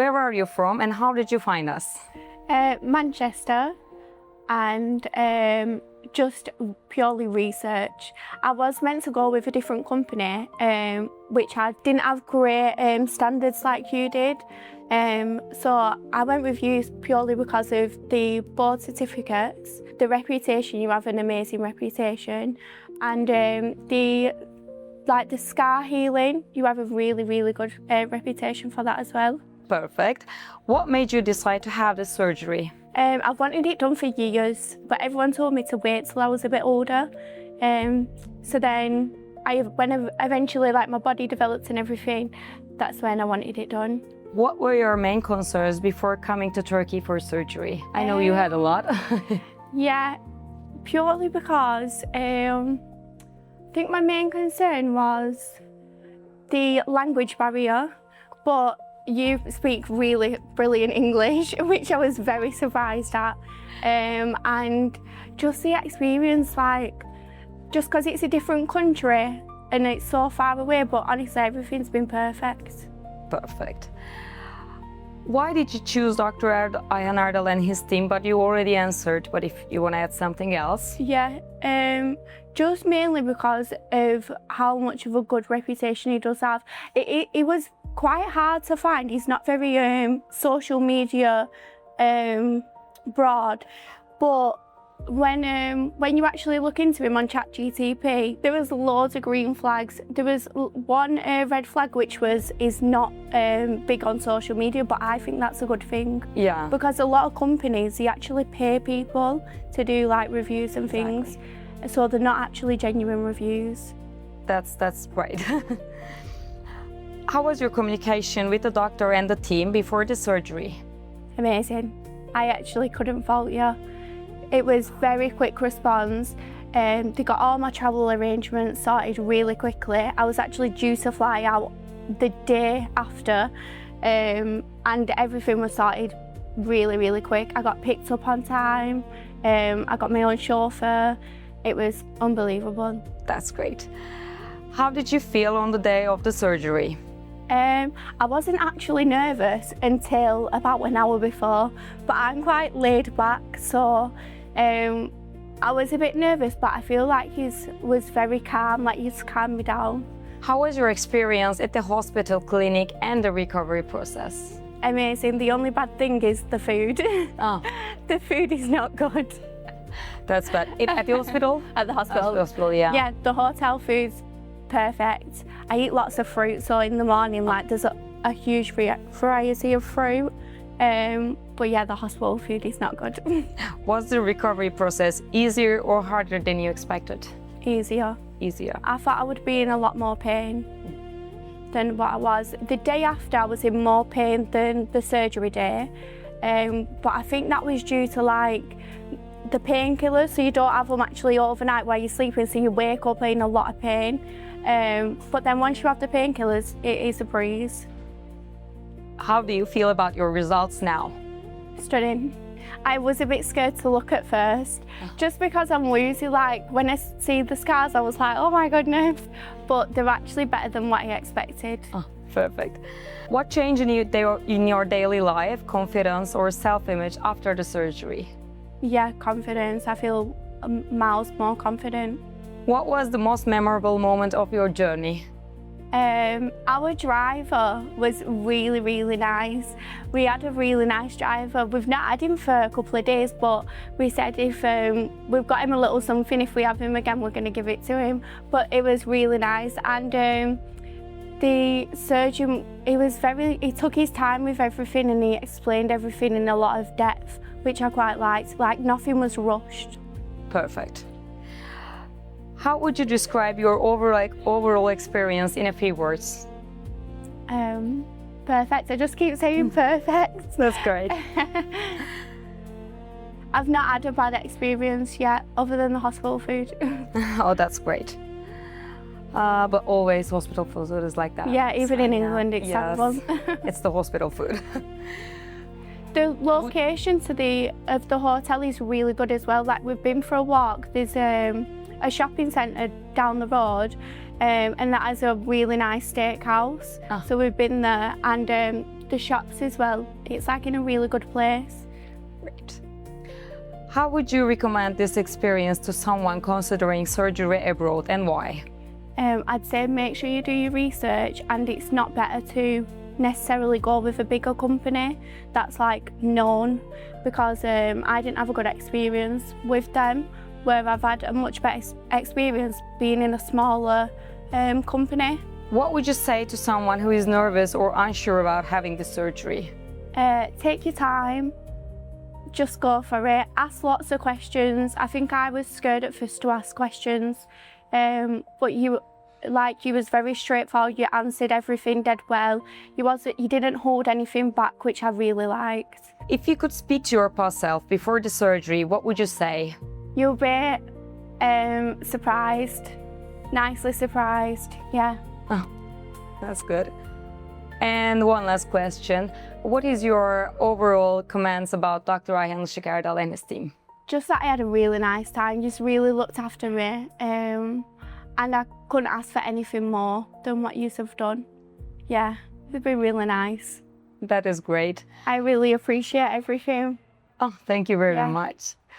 Where are you from and how did you find us? Manchester, and just purely research. I was meant to go with a different company, which I didn't have great standards like you did. So I went with you purely because of the board certificates, the reputation. You have an amazing reputation, and the scar healing. You have a really, really good reputation for that as well. Perfect. What made you decide to have the surgery? I've wanted it done for years, but everyone told me to wait till I was a bit older. So then, when eventually my body developed and everything, that's when I wanted it done. What were your main concerns before coming to Turkey for surgery? I know you had a lot. Yeah, purely because I think my main concern was the language barrier, but you speak really brilliant English, which I was very surprised at. And just the experience, just because it's a different country and it's so far away, but honestly, everything's been perfect. Perfect. Why did you choose Dr. Ayhan Erdal and his team? But you already answered, but if you want to add something else. Yeah, just mainly because of how much of a good reputation he does have. It was quite hard to find. He's not very social media broad, but when you actually look into him on ChatGPT, there was loads of green flags. There was one red flag which is not big on social media, but I think that's a good thing. Yeah. Because a lot of companies, they actually pay people to do reviews and things, so they're not actually genuine reviews. That's right. How was your communication with the doctor and the team before the surgery? Amazing. I actually couldn't fault you. It was very quick response. They got all my travel arrangements sorted really quickly. I was actually due to fly out the day after, and everything was sorted really, really quick. I got picked up on time. I got my own chauffeur. It was unbelievable. That's great. How did you feel on the day of the surgery? I wasn't actually nervous until about an hour before, but I'm quite laid back, so I was a bit nervous, but I feel like he was very calm, he's calmed me down. How was your experience at the hospital, clinic and the recovery process? Amazing. The only bad thing is the food. Oh. The food is not good. That's bad. At the hospital? At the hospital. At the hospital, yeah. Yeah, the hotel food's perfect. I eat lots of fruit, so in the morning there's a huge variety of fruit. But yeah, the hospital food is not good. Was the recovery process easier or harder than you expected? Easier. Easier. I thought I would be in a lot more pain than what I was. The day after I was in more pain than the surgery day, but I think that was due to the painkillers, so you don't have them actually overnight while you're sleeping, so you wake up in a lot of pain. But then once you have the painkillers, it is a breeze. How do you feel about your results now? Stunning. I was a bit scared to look at first, just because I'm woozy. When I see the scars, I was like, oh my goodness. But they're actually better than what I expected. Oh, perfect. What changed in your daily life, confidence or self-image after the surgery? Yeah, confidence. I feel miles more confident. What was the most memorable moment of your journey? Our driver was really, really nice. We had a really nice driver. We've not had him for a couple of days, but we said if we've got him a little something, if we have him again, we're going to give it to him. But it was really nice. And the surgeon, he took his time with everything and he explained everything in a lot of depth, which I quite liked. Nothing was rushed. Perfect. How would you describe your overall experience in a few words? Perfect. I just keep saying perfect. That's great. I've not had a bad experience yet, other than the hospital food. Oh, that's great. But always hospital food is like that. Yeah, even in England, it's terrible. It's the hospital food. The location of the hotel is really good as well. We've been for a walk. There's a shopping centre down the road, and that has a really nice steakhouse. So we've been there, and the shops as well. It's like in a really good place. Great. How would you recommend this experience to someone considering surgery abroad and why? I'd say make sure you do your research, and it's not better to necessarily go with a bigger company that's like known, because I didn't have a good experience with them, where I've had a much better experience being in a smaller company. What would you say to someone who is nervous or unsure about having the surgery? Take your time, just go for it, ask lots of questions. I think I was scared at first to ask questions, but you was very straightforward, you answered everything dead well. You didn't hold anything back, which I really liked. If you could speak to your past self before the surgery, what would you say? You'll be surprised, nicely surprised, yeah. Oh, that's good. And one last question. What is your overall comments about Dr. Ayhan Işık Erdal and his team? Just that I had a really nice time, just really looked after me. And I couldn't ask for anything more than what you have done. Yeah, it's been really nice. That is great. I really appreciate everything. Oh, thank you very much.